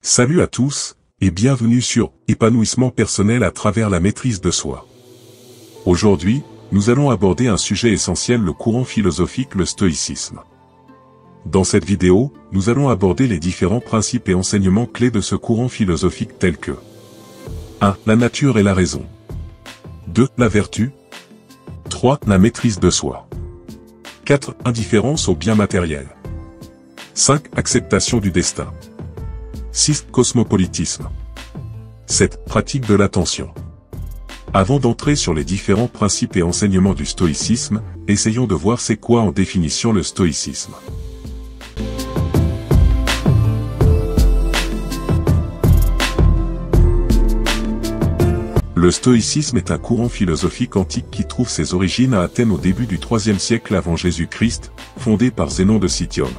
Salut à tous, et bienvenue sur Épanouissement personnel à travers la maîtrise de soi. Aujourd'hui, nous allons aborder un sujet essentiel, le courant philosophique, le stoïcisme. Dans cette vidéo, nous allons aborder les différents principes et enseignements clés de ce courant philosophique tels que 1. La nature et la raison. 2. La vertu. 3. La maîtrise de soi. 4. Indifférence au bien matériel. 5. Acceptation du destin. 6. Cosmopolitisme. 7. Pratique de l'attention. Avant d'entrer sur les différents principes et enseignements du stoïcisme, essayons de voir c'est quoi en définition le stoïcisme. Le stoïcisme est un courant philosophique antique qui trouve ses origines à Athènes au début du IIIe siècle avant Jésus-Christ, fondé par Zénon de Citium.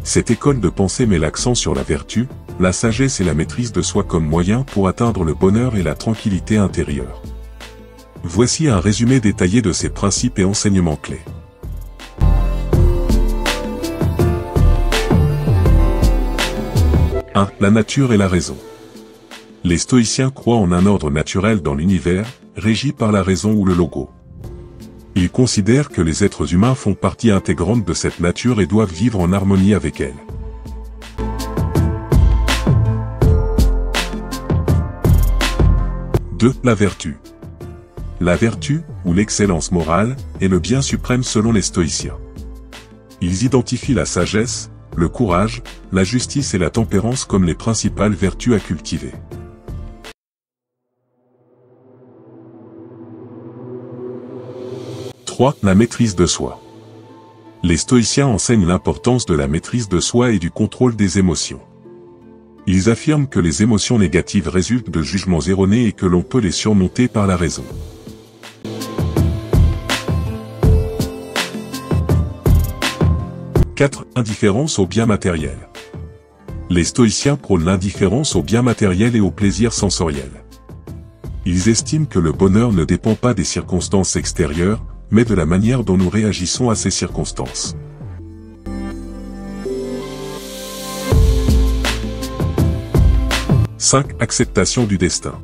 Cette école de pensée met l'accent sur la vertu, la sagesse et la maîtrise de soi comme moyen pour atteindre le bonheur et la tranquillité intérieure. Voici un résumé détaillé de ces principes et enseignements clés. 1. La nature et la raison. Les stoïciens croient en un ordre naturel dans l'univers, régi par la raison ou le logo. Ils considèrent que les êtres humains font partie intégrante de cette nature et doivent vivre en harmonie avec elle. La vertu. La vertu, ou l'excellence morale, est le bien suprême selon les stoïciens. Ils identifient la sagesse, le courage, la justice et la tempérance comme les principales vertus à cultiver. 3. La maîtrise de soi. Les stoïciens enseignent l'importance de la maîtrise de soi et du contrôle des émotions. Ils affirment que les émotions négatives résultent de jugements erronés et que l'on peut les surmonter par la raison. 4. Indifférence au bien matériel. Les stoïciens prônent l'indifférence au bien matériel et au plaisir sensoriel. Ils estiment que le bonheur ne dépend pas des circonstances extérieures, mais de la manière dont nous réagissons à ces circonstances. 5. Acceptation du destin.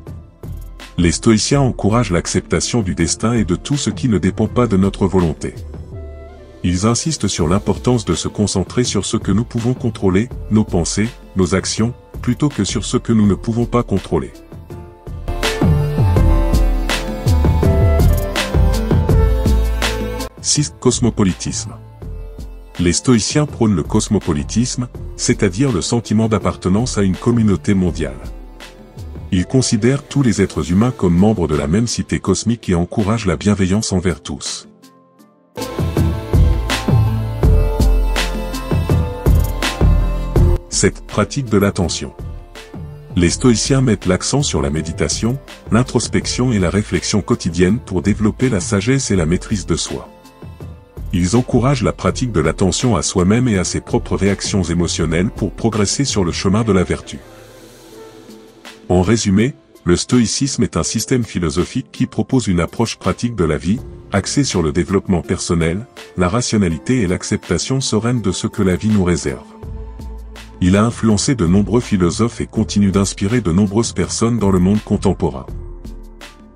Les stoïciens encouragent l'acceptation du destin et de tout ce qui ne dépend pas de notre volonté. Ils insistent sur l'importance de se concentrer sur ce que nous pouvons contrôler, nos pensées, nos actions, plutôt que sur ce que nous ne pouvons pas contrôler. 6. Cosmopolitisme. Les stoïciens prônent le cosmopolitisme, c'est-à-dire le sentiment d'appartenance à une communauté mondiale. Ils considèrent tous les êtres humains comme membres de la même cité cosmique et encouragent la bienveillance envers tous. 7. Pratique de l'attention. Les stoïciens mettent l'accent sur la méditation, l'introspection et la réflexion quotidienne pour développer la sagesse et la maîtrise de soi. Ils encouragent la pratique de l'attention à soi-même et à ses propres réactions émotionnelles pour progresser sur le chemin de la vertu. En résumé, le stoïcisme est un système philosophique qui propose une approche pratique de la vie, axée sur le développement personnel, la rationalité et l'acceptation sereine de ce que la vie nous réserve. Il a influencé de nombreux philosophes et continue d'inspirer de nombreuses personnes dans le monde contemporain.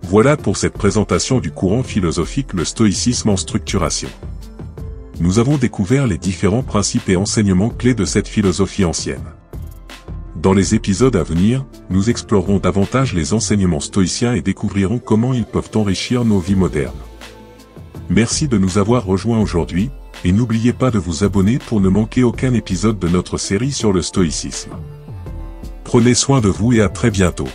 Voilà pour cette présentation du courant philosophique, le stoïcisme en structuration. Nous avons découvert les différents principes et enseignements clés de cette philosophie ancienne. Dans les épisodes à venir, nous explorerons davantage les enseignements stoïciens et découvrirons comment ils peuvent enrichir nos vies modernes. Merci de nous avoir rejoints aujourd'hui, et n'oubliez pas de vous abonner pour ne manquer aucun épisode de notre série sur le stoïcisme. Prenez soin de vous et à très bientôt.